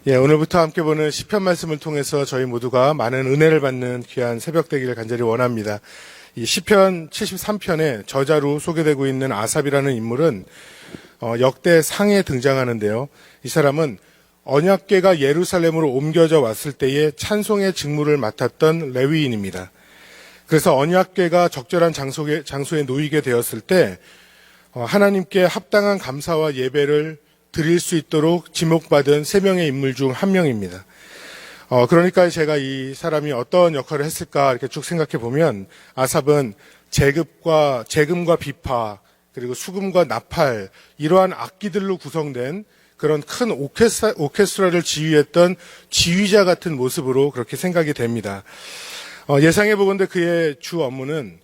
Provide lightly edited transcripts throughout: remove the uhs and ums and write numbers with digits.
오늘부터 함께 보는 시편 말씀을 통해서 저희 모두가 많은 은혜를 받는 귀한 새벽 되기를 간절히 원합니다. 이 시편 73편의 저자로 소개되고 있는 아삽이라는 인물은 역대 상에 등장하는데요. 이 사람은 언약궤가 예루살렘으로 옮겨져 왔을 때에 찬송의 직무를 맡았던 레위인입니다. 그래서 언약궤가 적절한 장소에 놓이게 되었을 때 하나님께 합당한 감사와 예배를 드릴 수 있도록 지목받은 3명의 인물 중 한 명입니다. 그러니까 제가 이 사람이 어떤 역할을 했을까 이렇게 쭉 생각해 보면 아삽은 재금과 비파 그리고 수금과 나팔 이러한 악기들로 구성된 그런 큰 오케스트라를 지휘했던 지휘자 같은 모습으로 그렇게 생각이 됩니다. 예상해 보건대 그의 주 업무는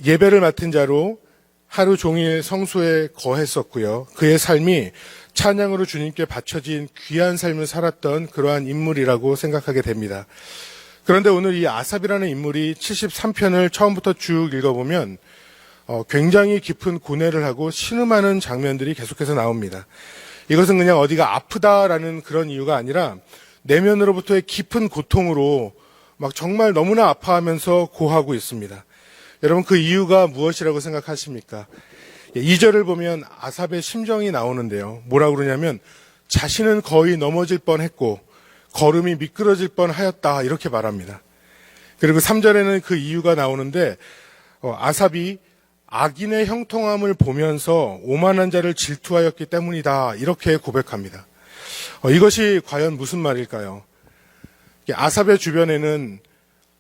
예배를 맡은 자로 하루 종일 성소에 거했었고요. 그의 삶이 찬양으로 주님께 바쳐진 귀한 삶을 살았던 그러한 인물이라고 생각하게 됩니다. 그런데 오늘 이 아삽이라는 인물이 73편을 처음부터 쭉 읽어보면 굉장히 깊은 고뇌를 하고 신음하는 장면들이 계속해서 나옵니다. 이것은 그냥 어디가 아프다라는 그런 이유가 아니라 내면으로부터의 깊은 고통으로 막 정말 너무나 아파하면서 고하고 있습니다. 여러분 그 이유가 무엇이라고 생각하십니까? 2절을 보면 아삽의 심정이 나오는데요. 뭐라고 그러냐면 자신은 거의 넘어질 뻔했고 걸음이 미끄러질 뻔하였다 이렇게 말합니다. 그리고 3절에는 그 이유가 나오는데 아삽이 악인의 형통함을 보면서 오만한 자를 질투하였기 때문이다 이렇게 고백합니다. 이것이 과연 무슨 말일까요? 아삽의 주변에는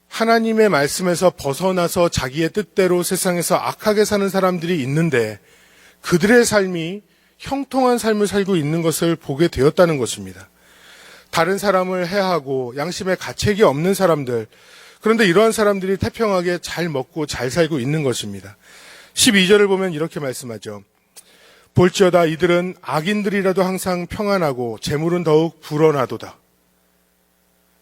하나님의 말씀에서 벗어나서 자기의 뜻대로 세상에서 악하게 사는 사람들이 있는데 그들의 삶이 형통한 삶을 살고 있는 것을 보게 되었다는 것입니다. 다른 사람을 해하고 양심의 가책이 없는 사람들, 그런데 이러한 사람들이 태평하게 잘 먹고 잘 살고 있는 것입니다. 12절을 보면 이렇게 말씀하죠. 볼지어다 이들은 악인들이라도 항상 평안하고 재물은 더욱 불어나도다.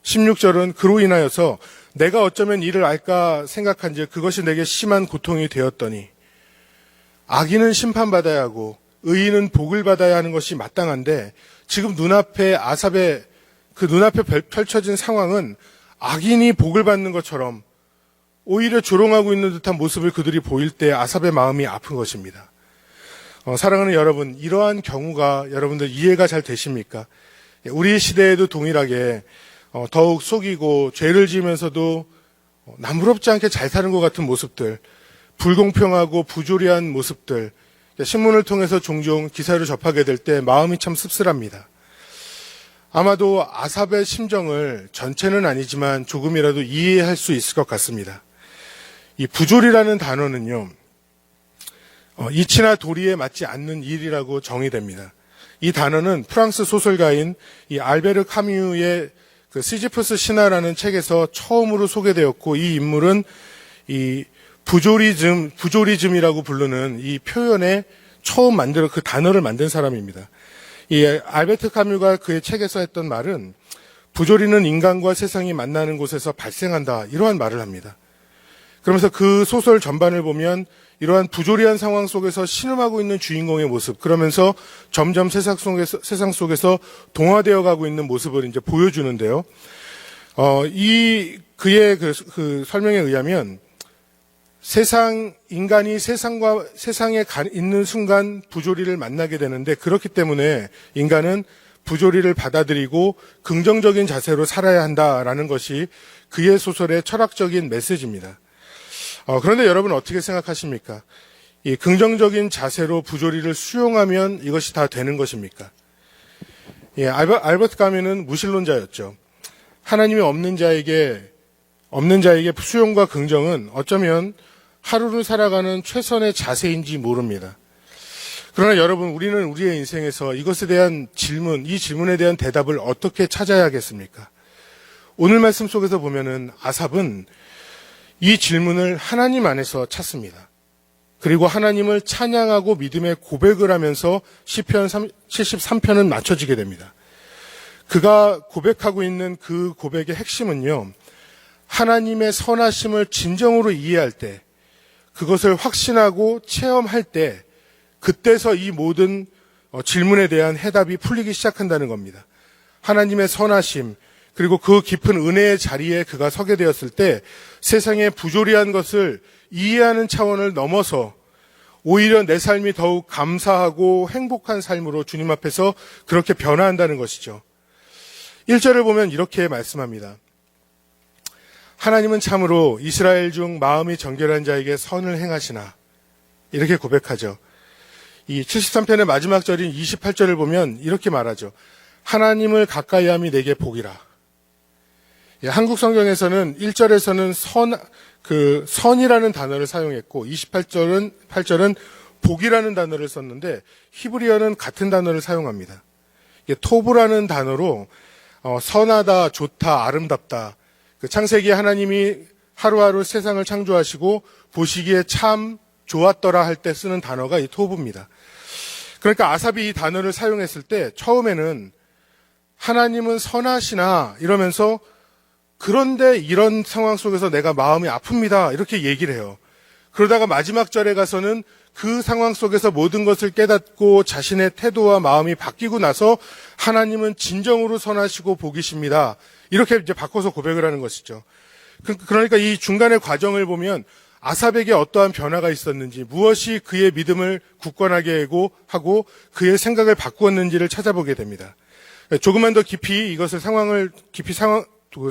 16절은 그로 인하여서 내가 어쩌면 이를 알까 생각한즉 그것이 내게 심한 고통이 되었더니 악인은 심판받아야 하고 의인은 복을 받아야 하는 것이 마땅한데 지금 눈앞에 아삽의 그 눈앞에 펼쳐진 상황은 악인이 복을 받는 것처럼 오히려 조롱하고 있는 듯한 모습을 그들이 보일 때 아삽의 마음이 아픈 것입니다. 사랑하는 여러분, 이러한 경우가 여러분들 이해가 잘 되십니까? 우리 시대에도 동일하게 더욱 속이고 죄를 지으면서도 남부럽지 않게 잘 사는 것 같은 모습들, 불공평하고 부조리한 모습들, 신문을 통해서 종종 기사를 접하게 될 때 마음이 참 씁쓸합니다. 아마도 아삽의 심정을 전체는 아니지만 조금이라도 이해할 수 있을 것 같습니다. 이 부조리라는 단어는요, 이치나 도리에 맞지 않는 일이라고 정의됩니다. 이 단어는 프랑스 소설가인 이 알베르 카뮤의 그 시지프스 신화라는 책에서 처음으로 소개되었고 이 인물은 이 부조리즘이라고 부르는 이 표현에 처음 그 단어를 만든 사람입니다. 이 알베르 카뮤가 그의 책에서 했던 말은 부조리는 인간과 세상이 만나는 곳에서 발생한다 이러한 말을 합니다. 그러면서 그 소설 전반을 보면 이러한 부조리한 상황 속에서 신음하고 있는 주인공의 모습, 그러면서 점점 세상 속에서 동화되어 가고 있는 모습을 이제 보여주는데요. 그의 그 설명에 의하면 인간이 세상에 있는 순간 부조리를 만나게 되는데 그렇기 때문에 인간은 부조리를 받아들이고 긍정적인 자세로 살아야 한다라는 것이 그의 소설의 철학적인 메시지입니다. 그런데 여러분 어떻게 생각하십니까? 이 긍정적인 자세로 부조리를 수용하면 이것이 다 되는 것입니까? 알버트 카뮤는 무신론자였죠. 하나님이 없는 자에게 수용과 긍정은 어쩌면 하루를 살아가는 최선의 자세인지 모릅니다. 그러나 여러분, 우리는 우리의 인생에서 이것에 대한 이 질문에 대한 대답을 어떻게 찾아야겠습니까? 오늘 말씀 속에서 보면은 아삽은 이 질문을 하나님 안에서 찾습니다. 그리고 하나님을 찬양하고 믿음의 고백을 하면서 시편 73편은 맞춰지게 됩니다. 그가 고백하고 있는 그 고백의 핵심은요, 하나님의 선하심을 진정으로 이해할 때, 그것을 확신하고 체험할 때, 그때서 이 모든 질문에 대한 해답이 풀리기 시작한다는 겁니다. 하나님의 선하심, 그리고 그 깊은 은혜의 자리에 그가 서게 되었을 때 세상의 부조리한 것을 이해하는 차원을 넘어서 오히려 내 삶이 더욱 감사하고 행복한 삶으로 주님 앞에서 그렇게 변화한다는 것이죠. 1절을 보면 이렇게 말씀합니다. 하나님은 참으로 이스라엘 중 마음이 정결한 자에게 선을 행하시나, 이렇게 고백하죠. 이 73편의 마지막 절인 28절을 보면 이렇게 말하죠. 하나님을 가까이함이 내게 복이라. 한국 성경에서는 1절에서는 선이라는 단어를 사용했고 28절은 복이라는 단어를 썼는데 히브리어는 같은 단어를 사용합니다. 토브라는 단어로 선하다, 좋다, 아름답다. 창세기에 하나님이 하루하루 세상을 창조하시고 보시기에 참 좋았더라 할 때 쓰는 단어가 이 토브입니다. 그러니까 아삽이 이 단어를 사용했을 때 처음에는 하나님은 선하시나 이러면서 그런데 이런 상황 속에서 내가 마음이 아픕니다. 이렇게 얘기를 해요. 그러다가 마지막 절에 가서는 그 상황 속에서 모든 것을 깨닫고 자신의 태도와 마음이 바뀌고 나서 하나님은 진정으로 선하시고 복이십니다. 이렇게 이제 바꿔서 고백을 하는 것이죠. 그러니까 이 중간의 과정을 보면 아삽에게 어떠한 변화가 있었는지, 무엇이 그의 믿음을 굳건하게 하고 그의 생각을 바꾸었는지를 찾아보게 됩니다. 조금만 더 깊이 이것을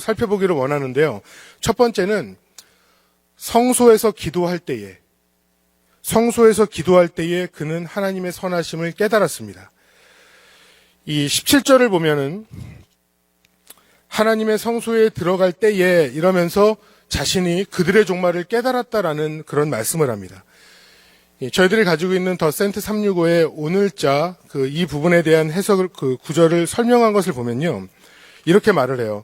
살펴보기를 원하는데요. 첫 번째는 성소에서 기도할 때에 그는 하나님의 선하심을 깨달았습니다. 이 17절을 보면은 하나님의 성소에 들어갈 때에 이러면서 자신이 그들의 종말을 깨달았다라는 그런 말씀을 합니다. 저희들이 가지고 있는 더 센트 365의 오늘자 이 부분에 대한 해석을 구절을 설명한 것을 보면요. 이렇게 말을 해요.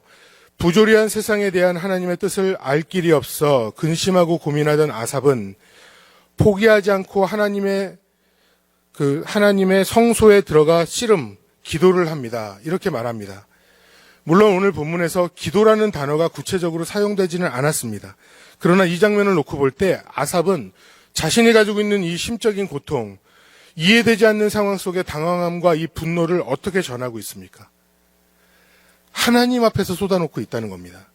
부조리한 세상에 대한 하나님의 뜻을 알 길이 없어 근심하고 고민하던 아삽은 포기하지 않고 하나님의 성소에 들어가 기도를 합니다. 이렇게 말합니다. 물론 오늘 본문에서 기도라는 단어가 구체적으로 사용되지는 않았습니다. 그러나 이 장면을 놓고 볼 때 아삽은 자신이 가지고 있는 이 심적인 고통, 이해되지 않는 상황 속의 당황함과 이 분노를 어떻게 전하고 있습니까? 하나님 앞에서 쏟아놓고 있다는 겁니다.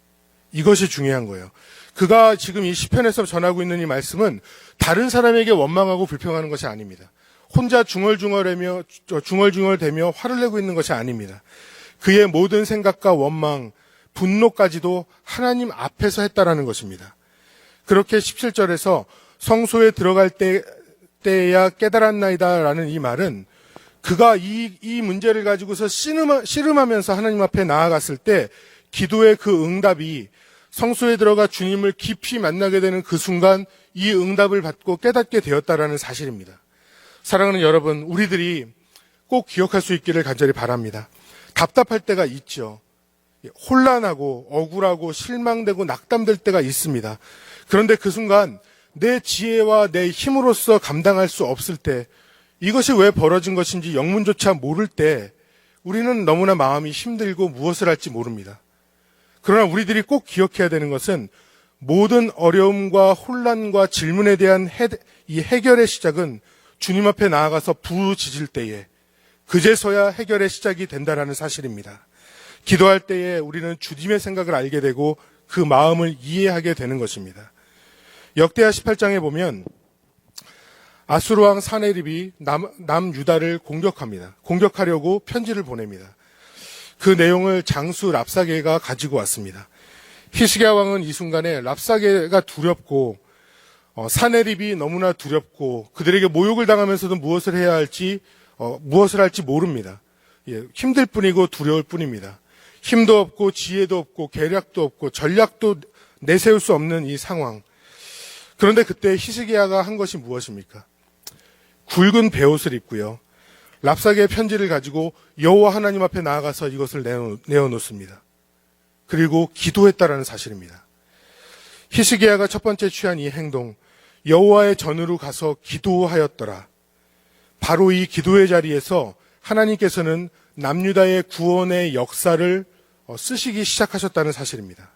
이것이 중요한 거예요. 그가 지금 이 시편에서 전하고 있는 이 말씀은 다른 사람에게 원망하고 불평하는 것이 아닙니다. 혼자 중얼중얼대며 화를 내고 있는 것이 아닙니다. 그의 모든 생각과 원망, 분노까지도 하나님 앞에서 했다라는 것입니다. 그렇게 17절에서 성소에 들어갈 때야 깨달았나이다라는 이 말은 그가 이 문제를 가지고서 씨름하면서 하나님 앞에 나아갔을 때 기도의 그 응답이 성소에 들어가 주님을 깊이 만나게 되는 그 순간 이 응답을 받고 깨닫게 되었다라는 사실입니다. 사랑하는 여러분, 우리들이 꼭 기억할 수 있기를 간절히 바랍니다. 답답할 때가 있죠. 혼란하고 억울하고 실망되고 낙담될 때가 있습니다. 그런데 그 순간 내 지혜와 내 힘으로써 감당할 수 없을 때, 이것이 왜 벌어진 것인지 영문조차 모를 때 우리는 너무나 마음이 힘들고 무엇을 할지 모릅니다. 그러나 우리들이 꼭 기억해야 되는 것은 모든 어려움과 혼란과 질문에 대한 이 해결의 시작은 주님 앞에 나아가서 부르짖을 때에 그제서야 해결의 시작이 된다라는 사실입니다. 기도할 때에 우리는 주님의 생각을 알게 되고 그 마음을 이해하게 되는 것입니다. 역대하 18장에 보면 아수르 왕 사네립이 남유다를 공격합니다. 공격하려고 편지를 보냅니다. 그 내용을 장수 랍사게가 가지고 왔습니다. 히스기야 왕은 이 순간에 랍사게가 두렵고 사네립이 너무나 두렵고 그들에게 모욕을 당하면서도 무엇을 할지 모릅니다. 힘들 뿐이고 두려울 뿐입니다. 힘도 없고 지혜도 없고 계략도 없고 전략도 내세울 수 없는 이 상황. 그런데 그때 히스기야가 한 것이 무엇입니까? 굵은 베옷을 입고요. 랍사게의 편지를 가지고 여호와 하나님 앞에 나아가서 이것을 내어놓습니다. 그리고 기도했다라는 사실입니다. 히스기야가 첫 번째 취한 이 행동, 여호와의 전으로 가서 기도하였더라. 바로 이 기도의 자리에서 하나님께서는 남유다의 구원의 역사를 쓰시기 시작하셨다는 사실입니다.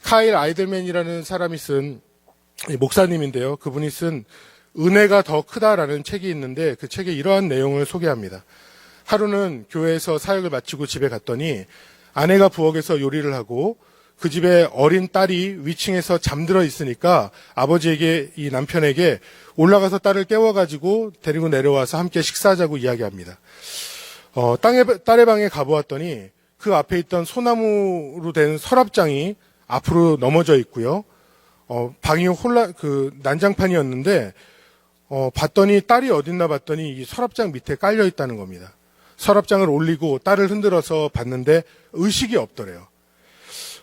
카일 아이들맨이라는 사람이 쓴 목사님인데요. 그분이 쓴 은혜가 더 크다라는 책이 있는데 그 책에 이러한 내용을 소개합니다. 하루는 교회에서 사역을 마치고 집에 갔더니 아내가 부엌에서 요리를 하고 그 집에 어린 딸이 위층에서 잠들어 있으니까 아버지에게, 이 남편에게 올라가서 딸을 깨워가지고 데리고 내려와서 함께 식사하자고 이야기합니다. 딸의 방에 가보았더니 그 앞에 있던 소나무로 된 서랍장이 앞으로 넘어져 있고요. 방이 난장판이었는데, 봤더니 딸이 어딨나 봤더니 이 서랍장 밑에 깔려 있다는 겁니다. 서랍장을 올리고 딸을 흔들어서 봤는데 의식이 없더래요.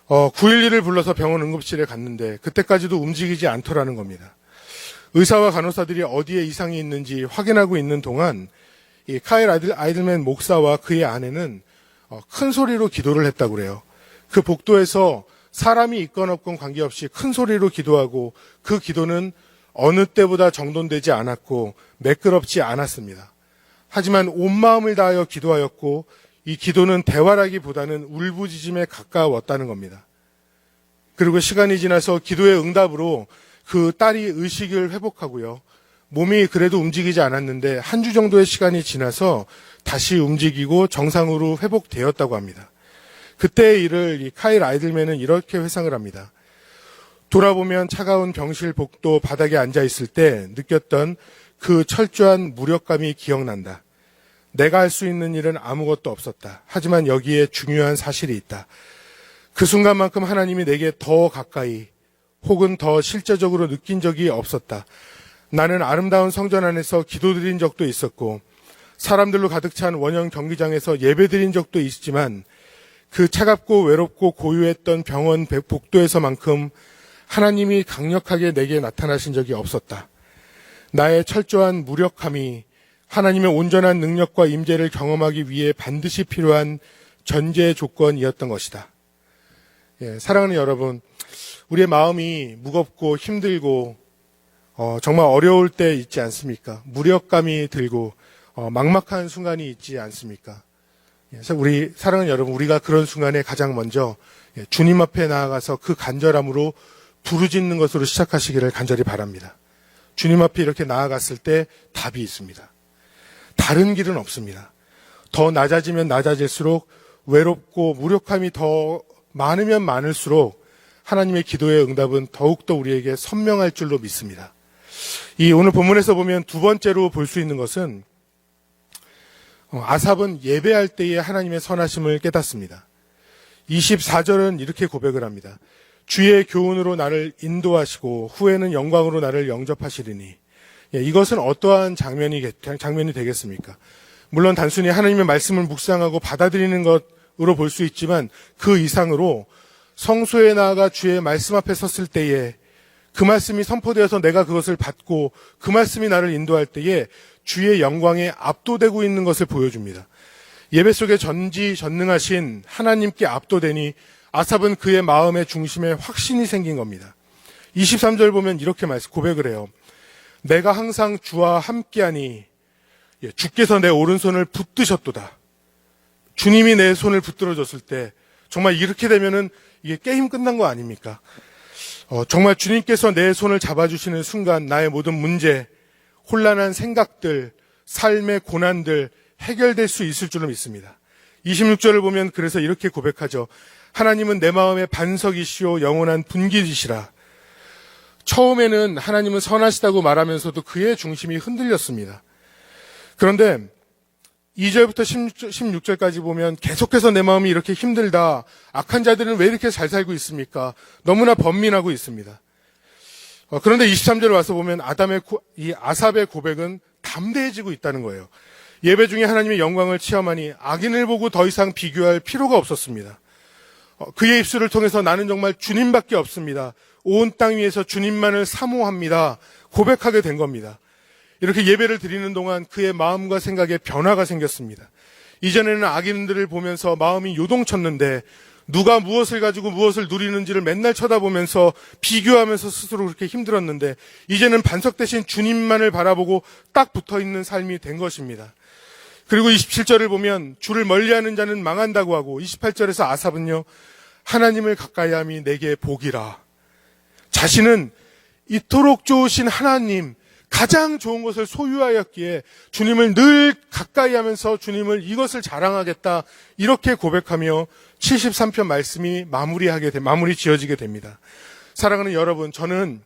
911을 불러서 병원 응급실에 갔는데 그때까지도 움직이지 않더라는 겁니다. 의사와 간호사들이 어디에 이상이 있는지 확인하고 있는 동안 이 카일 아이들맨 목사와 그의 아내는 큰 소리로 기도를 했다고 그래요. 그 복도에서 사람이 있건 없건 관계없이 큰 소리로 기도하고 그 기도는 어느 때보다 정돈되지 않았고 매끄럽지 않았습니다. 하지만 온 마음을 다하여 기도하였고 이 기도는 대화라기보다는 울부짖음에 가까웠다는 겁니다. 그리고 시간이 지나서 기도의 응답으로 그 딸이 의식을 회복하고요. 몸이 그래도 움직이지 않았는데 한 주 정도의 시간이 지나서 다시 움직이고 정상으로 회복되었다고 합니다. 그때의 일을 이 카일 아이들맨은 이렇게 회상을 합니다. 돌아보면 차가운 병실 복도 바닥에 앉아 있을 때 느꼈던 그 철저한 무력감이 기억난다. 내가 할 수 있는 일은 아무것도 없었다. 하지만 여기에 중요한 사실이 있다. 그 순간만큼 하나님이 내게 더 가까이 혹은 더 실제적으로 느낀 적이 없었다. 나는 아름다운 성전 안에서 기도드린 적도 있었고 사람들로 가득 찬 원형 경기장에서 예배드린 적도 있지만 그 차갑고 외롭고 고요했던 병원 복도에서만큼 하나님이 강력하게 내게 나타나신 적이 없었다. 나의 철저한 무력함이 하나님의 온전한 능력과 임재를 경험하기 위해 반드시 필요한 전제 조건이었던 것이다. 사랑하는 여러분, 우리의 마음이 무겁고 힘들고 정말 어려울 때 있지 않습니까? 무력감이 들고 막막한 순간이 있지 않습니까? 그래서 우리 사랑하는 여러분, 우리가 그런 순간에 가장 먼저 주님 앞에 나아가서 그 간절함으로 부르짖는 것으로 시작하시기를 간절히 바랍니다. 주님 앞에 이렇게 나아갔을 때 답이 있습니다. 다른 길은 없습니다. 더 낮아지면 낮아질수록 외롭고 무력함이 더 많으면 많을수록 하나님의 기도의 응답은 더욱더 우리에게 선명할 줄로 믿습니다. 이 오늘 본문에서 보면 두 번째로 볼 수 있는 것은 아삽은 예배할 때에 하나님의 선하심을 깨닫습니다. 24절은 이렇게 고백을 합니다. 주의 교훈으로 나를 인도하시고 후에는 영광으로 나를 영접하시리니. 이것은 어떠한 장면이 되겠습니까? 물론 단순히 하나님의 말씀을 묵상하고 받아들이는 것으로 볼 수 있지만 그 이상으로 성소에 나아가 주의 말씀 앞에 섰을 때에 그 말씀이 선포되어서 내가 그것을 받고 그 말씀이 나를 인도할 때에 주의 영광에 압도되고 있는 것을 보여줍니다. 예배 속에 전지전능하신 하나님께 압도되니 아삽은 그의 마음의 중심에 확신이 생긴 겁니다. 23절 보면 이렇게 고백을 해요. 내가 항상 주와 함께하니 주께서 내 오른손을 붙드셨도다. 주님이 내 손을 붙들어줬을 때 정말 이렇게 되면은 이게 게임 끝난 거 아닙니까? 정말 주님께서 내 손을 잡아주시는 순간 나의 모든 문제, 혼란한 생각들, 삶의 고난들 해결될 수 있을 줄로 믿습니다. 26절을 보면 그래서 이렇게 고백하죠. 하나님은 내 마음의 반석이시오 영원한 분깃이시라. 처음에는 하나님은 선하시다고 말하면서도 그의 중심이 흔들렸습니다. 그런데 2절부터 16절까지 보면 계속해서 내 마음이 이렇게 힘들다. 악한 자들은 왜 이렇게 잘 살고 있습니까? 너무나 번민하고 있습니다. 그런데 23절에 와서 보면 이 아삽의 고백은 담대해지고 있다는 거예요. 예배 중에 하나님의 영광을 체험하니 악인을 보고 더 이상 비교할 필요가 없었습니다. 그의 입술을 통해서 나는 정말 주님밖에 없습니다. 온 땅 위에서 주님만을 사모합니다. 고백하게 된 겁니다. 이렇게 예배를 드리는 동안 그의 마음과 생각에 변화가 생겼습니다. 이전에는 악인들을 보면서 마음이 요동쳤는데 누가 무엇을 가지고 무엇을 누리는지를 맨날 쳐다보면서 비교하면서 스스로 그렇게 힘들었는데 이제는 반석 대신 주님만을 바라보고 딱 붙어있는 삶이 된 것입니다. 그리고 27절을 보면 주를 멀리하는 자는 망한다고 하고 28절에서 아삽은요. 하나님을 가까이함이 내게 복이라. 자신은 이토록 좋으신 하나님, 가장 좋은 것을 소유하였기에 주님을 늘 가까이 하면서 주님을 이것을 자랑하겠다 이렇게 고백하며 73편 말씀이 마무리 지어지게 됩니다. 사랑하는 여러분, 저는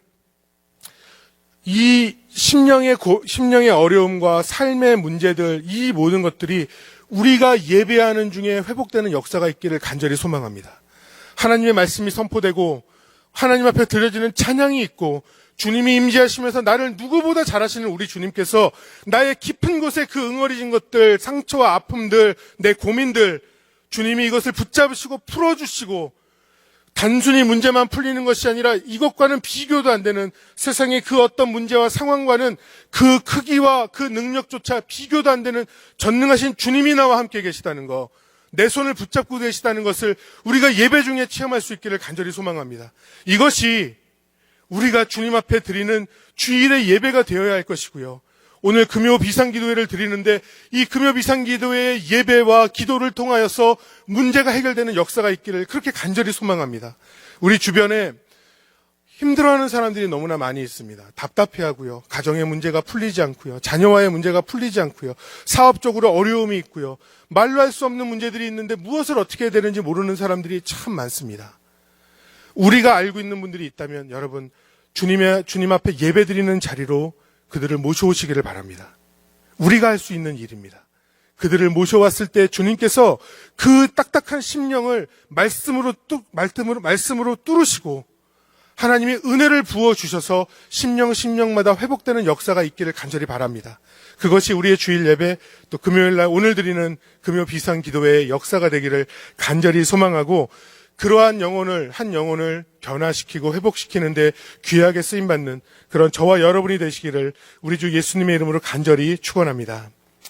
이 심령의 어려움과 삶의 문제들, 이 모든 것들이 우리가 예배하는 중에 회복되는 역사가 있기를 간절히 소망합니다. 하나님의 말씀이 선포되고 하나님 앞에 드려지는 찬양이 있고 주님이 임재하시면서 나를 누구보다 잘 아시는 우리 주님께서 나의 깊은 곳에 그 응어리진 것들, 상처와 아픔들, 내 고민들, 주님이 이것을 붙잡으시고 풀어주시고 단순히 문제만 풀리는 것이 아니라 이것과는 비교도 안 되는 세상의 그 어떤 문제와 상황과는 그 크기와 그 능력조차 비교도 안 되는 전능하신 주님이 나와 함께 계시다는 것, 내 손을 붙잡고 계시다는 것을 우리가 예배 중에 체험할 수 있기를 간절히 소망합니다. 이것이 우리가 주님 앞에 드리는 주일의 예배가 되어야 할 것이고요. 오늘 금요 비상기도회를 드리는데 이 금요 비상기도회의 예배와 기도를 통하여서 문제가 해결되는 역사가 있기를 그렇게 간절히 소망합니다. 우리 주변에 힘들어하는 사람들이 너무나 많이 있습니다. 답답해하고요. 가정의 문제가 풀리지 않고요. 자녀와의 문제가 풀리지 않고요. 사업적으로 어려움이 있고요. 말로 할 수 없는 문제들이 있는데 무엇을 어떻게 해야 되는지 모르는 사람들이 참 많습니다. 우리가 알고 있는 분들이 있다면 여러분 주님 앞에 예배드리는 자리로 그들을 모셔오시기를 바랍니다. 우리가 할 수 있는 일입니다. 그들을 모셔왔을 때 주님께서 그 딱딱한 심령을 말씀으로 뚫으시고 하나님이 은혜를 부어주셔서 심령마다 회복되는 역사가 있기를 간절히 바랍니다. 그것이 우리의 주일 예배 또 금요일날 오늘 드리는 금요 비상기도회의 역사가 되기를 간절히 소망하고 그러한 한 영혼을 변화시키고 회복시키는데 귀하게 쓰임받는 그런 저와 여러분이 되시기를 우리 주 예수님의 이름으로 간절히 축원합니다.